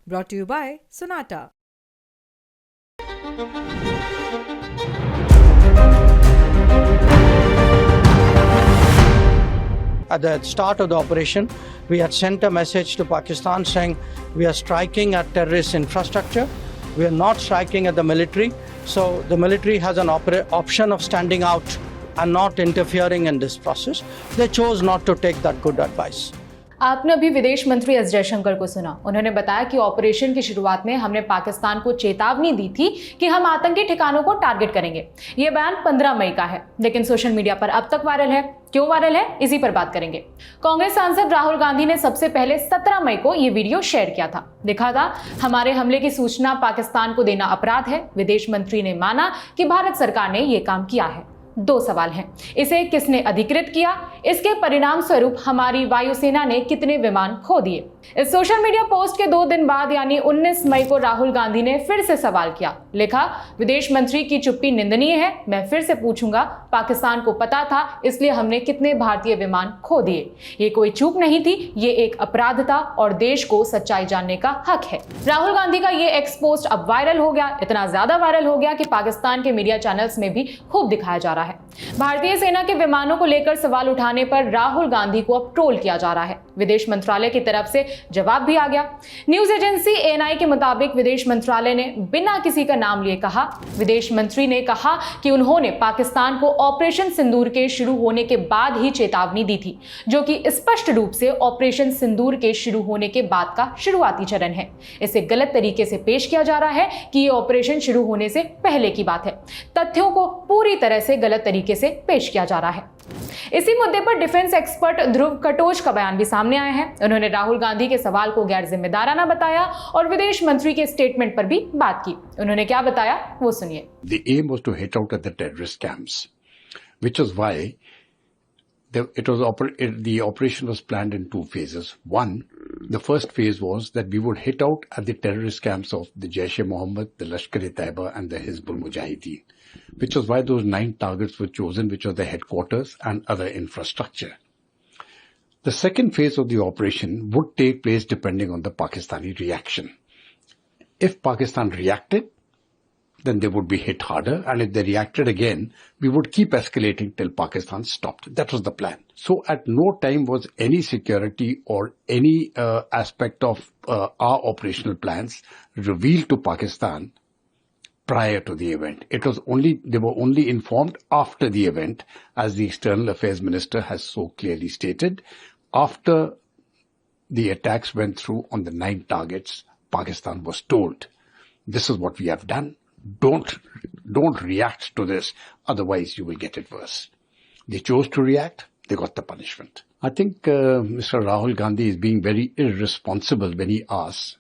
Brought to you by Sonata. At the start of the operation, we had sent a message to Pakistan saying we are striking at terrorist infrastructure. We are not striking at the military. So the military has an option of standing out and not interfering in this process. They chose not to take that good advice. आपने अभी विदेश मंत्री S Jaishankar को सुना। उन्होंने बताया कि operation की शुरुआत में हमने पाकिस्तान को चेतावनी दी थी कि हम आतंकी ठिकानों को टारगेट करेंगे। ये बयान 15 मई का है, लेकिन सोशल मीडिया पर अब तक वायरल है। क्यों वायरल है, इसी पर बात करेंगे। कांग्रेस सांसद राहुल गांधी ने सबसे पहले 17 मई को ये वीडियो शेयर किया था। लिखा था, हमारे हमले की सूचना पाकिस्तान को देना अपराध है। विदेश मंत्री ने माना कि भारत सरकार ने ये काम किया है। 2 सवाल हैं, इसे किसने अधिकृत किया, इसके परिणाम स्वरूप हमारी वायुसेना ने कितने विमान खो दिए। इस सोशल मीडिया पोस्ट के 2 दिन बाद यानी 19 मई को राहुल गांधी ने फिर से सवाल किया। लिखा, विदेश मंत्री की चुप्पी निंदनीय है। मैं फिर से पूछूंगा, पाकिस्तान को पता था, इसलिए हमने कितने भारतीय विमान खो दिए। ये कोई चूक नहीं थी, ये एक अपराध था और देश को सच्चाई जानने का हक है। राहुल गांधी का ये एक्स पोस्ट अब वायरल हो गया, इतना ज्यादा वायरल हो गया कि पाकिस्तान के मीडिया चैनल्स में भी खूब दिखाया जा रहा है। भारतीय सेना के विमानों को लेकर सवाल उठाने पर राहुल गांधी को अब ट्रोल किया जा रहा है। विदेश मंत्रालय की तरफ से जवाब भी आ गया। न्यूज एजेंसी एएनआई के मुताबिक विदेश मंत्रालय ने बिना किसी का नाम लिए कहा, विदेश मंत्री ने कहा कि उन्होंने पाकिस्तान को ऑपरेशन सिंदूर के शुरू होने के बाद ही चेतावनी दी थी, जो कि स्पष्ट रूप से ऑपरेशन सिंदूर के शुरू होने के बाद का शुरुआती चरण है। इसे गलत तरीके से पेश किया जा रहा है कि ये ऑपरेशन शुरू होने से पहले की बात है। तथ्यों को पूरी तरह से गलत तरीके से पेश किया जा रहा है। इसी मुद्दे पर डिफेंस एक्सपर्ट ध्रुव कटोच का बयान भी सामने आया है। उन्होंने राहुल गांधी के सवाल को गैर जिम्मेदाराना बताया और विदेश मंत्री के स्टेटमेंट पर भी बात की। उन्होंने क्या बताया, वो सुनिए। The aim was to hit out at the terrorist camps, which was why the operation was planned in 2 phases. One, the first phase was that we would hit out at the terrorist camps of the Jaish-e-Mohammed, the Lashkar-e-Taiba and the Hizbul Mujahideen, which was why those 9 targets were chosen, which are the headquarters and other infrastructure. The second phase of the operation would take place depending on the Pakistani reaction. If Pakistan reacted, then they would be hit harder, and if they reacted again, we would keep escalating till Pakistan stopped. That was the plan. So at no time was any security or any aspect of our operational plans revealed to Pakistan prior to the event. They were only informed after the event, as the External Affairs Minister has so clearly stated. After the attacks went through on the 9 targets, Pakistan was told, this is what we have done. Don't react to this, otherwise you will get it worse. They chose to react, they got the punishment. I think Mr. Rahul Gandhi is being very irresponsible when he asks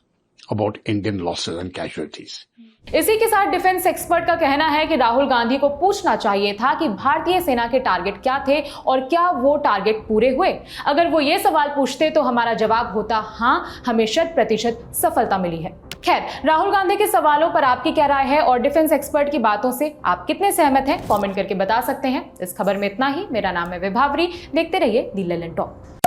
about Indian losses and casualties. इसी के साथ defence expert का कहना है कि राहुल गांधी को पूछना चाहिए था कि भारतीय सेना के टारगेट क्या थे और क्या वो टारगेट पूरे हुए। अगर वो ये सवाल पूछते तो हमारा जवाब होता, हाँ, हमें 100% सफलता मिली है। खैर, राहुल गांधी के सवालों पर आपकी क्या राय है और डिफेंस एक्सपर्ट की बातों से आप कितने सहमत हैं, कमेंट करके बता सकते हैं। इस खबर में इतना ही। मेरा नाम है विभावरी। देखते रहिए दी ललन टॉप।